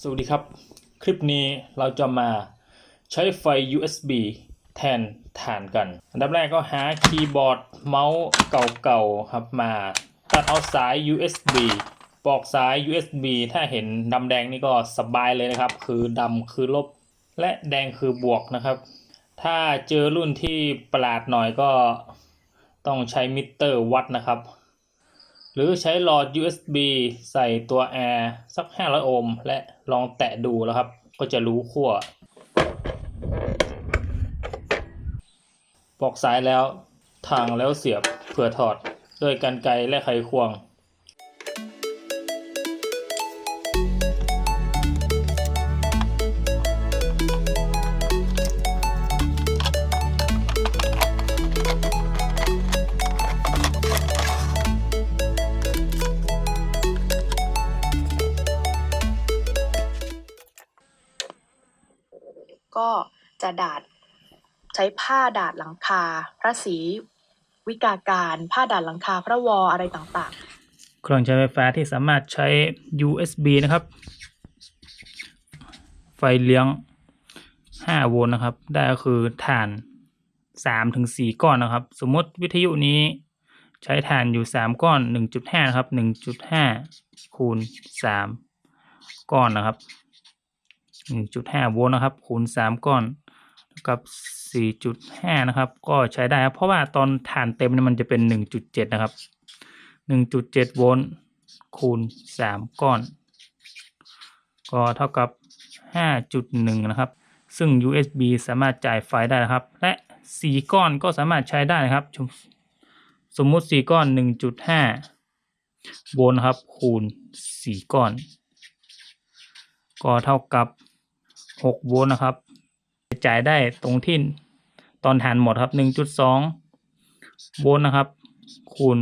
สวัสดีครับคลิปนี้เราจะมาใช้ไฟ USB แทนถ่านกันอันดับแรกก็หาคีย์บอร์ดเมาส์เก่าๆครับมาตัดเอาสาย USB ปลอกสาย USB ถ้าเห็นดำแดงนี่ก็สบายเลยนะครับคือดำคือลบและแดงคือบวกนะครับถ้าเจอรุ่นที่ประหลาดหน่อยก็ต้องใช้มิเตอร์วัดนะครับหรือใช้หลอด USB ใส่ตัว Air สัก500 โอห์มและลองแตะดูแล้วครับก็จะรู้ขั้วปลอกสายแล้วทางแล้วเสียบเพื่อถอดด้วยกรรไกรและไขควงก็จะใช้ผ้าดาดหลังคาพระศรีวิกาการผ้าดาดหลังคาพระวออะไรต่างๆเครื่องใช้ไฟฟ้าที่สามารถใช้ USB นะครับไฟเลี้ยง5 โวลต์นะครับได้ก็คือถ่าน 3-4 ก้อนนะครับสมมติวิทยุนี้ใช้ถ่านอยู่3 ก้อน 1.5 นะครับ 1.5 คูณ 3 ก้อนนะครับ 1.5 โวลต์นะครับคูณ 3 ก้อนกับ 4.5 นะครับก็ใช้ได้ครับเพราะว่าตอนถ่านเต็มมันจะเป็น 1.7 นะครับ 1.7 โวลต์คูณ 3 ก้อนก็เท่ากับ 5.1 นะครับซึ่ง USB สามารถจ่ายไฟได้นะครับและ4 ก้อนก็สามารถใช้ได้นะครับสมมุติ 4 ก้อน 1.5 โวลต์ครับคูณ 4 ก้อนก็เท่ากับ 6 โวลต์นะครับจ่ายได้ตรงที่ตอนถ่านหมดครับ 1.2 โวลต์นะครับคูณ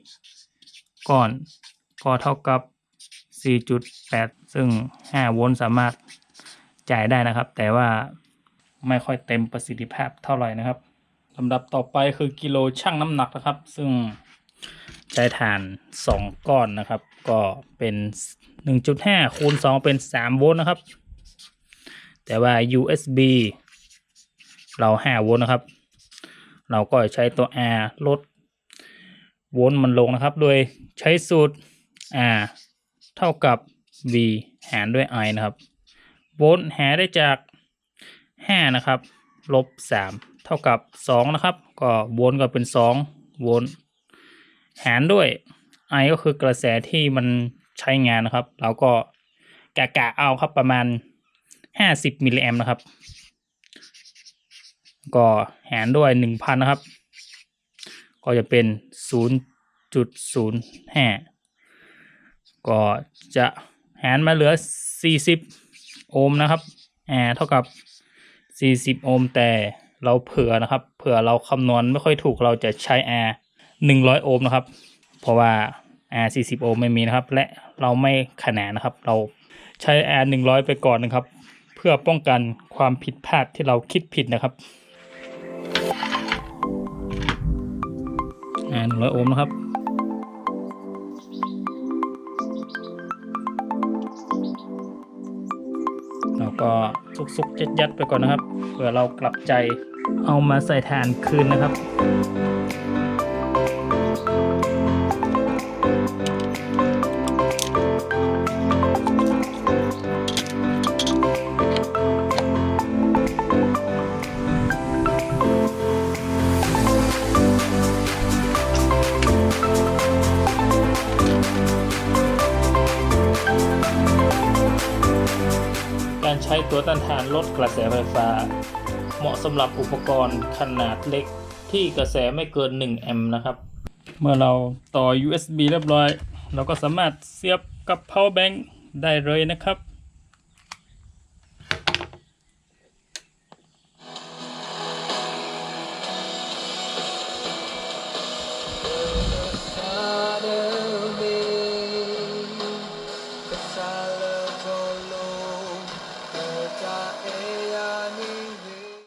4 ก้อนก็เท่ากับ 4.8 ซึ่ง 5 โวลต์สามารถจ่ายได้นะครับแต่ว่าไม่ค่อยเต็มประสิทธิภาพเท่าไหร่นะครับลำดับต่อไปคือกิโลชั่งน้ำหนักนะครับซึ่งใช้ถ่าน 2 ก้อนนะครับก็เป็น 1.5 คูณ 2 เป็น 3 โวลต์นะครับแต่ว่า USB เรา 5 โวลต์นะครับเราก็ใช้ตัว R ลดโวลต์มันลงนะครับโดยใช้สูตร R เท่ากับ V หารด้วย I นะครับโวลต์หาได้จาก5นะครับลบ3เท่ากับ2นะครับก็โวลต์ก็เป็น2โวลต์หารด้วย I ก็คือกระแสที่มันใช้งานนะครับเราก็กะเอาครับประมาณ50 มิลลิแอมป์นะครับก็หารด้วย 1,000 นะครับก็จะเป็น 0.05 ก็จะหารมาเหลือ40 โอห์มนะครับเท่ากับ40 โอห์มแต่เราเผื่อนะครับเผื่อเราคำนวณไม่ค่อยถูกเราจะใช้ 100 โอห์มนะครับเพราะว่า 40 โอห์มไม่มีนะครับและเราไม่ขนานนะครับเราใช้ 100 ไปก่อนนะครับเพื่อป้องกันความผิดพลาดที่เราคิดผิดนะครับ100 โอห์มนะครับแล้วก็ซุกๆยัดๆไปก่อนนะครับเพื่อเรากลับใจเอามาใส่ถ่านคืนนะครับการใช้ตัวต้านทานลดกระแสไฟฟ้าเหมาะสำหรับอุปกรณ์ขนาดเล็กที่กระแสไม่เกิน1 แอมป์นะครับเมื่อเราต่อ USB เรียบร้อยเราก็สามารถเสียบกับ power bank ได้เลยนะครับ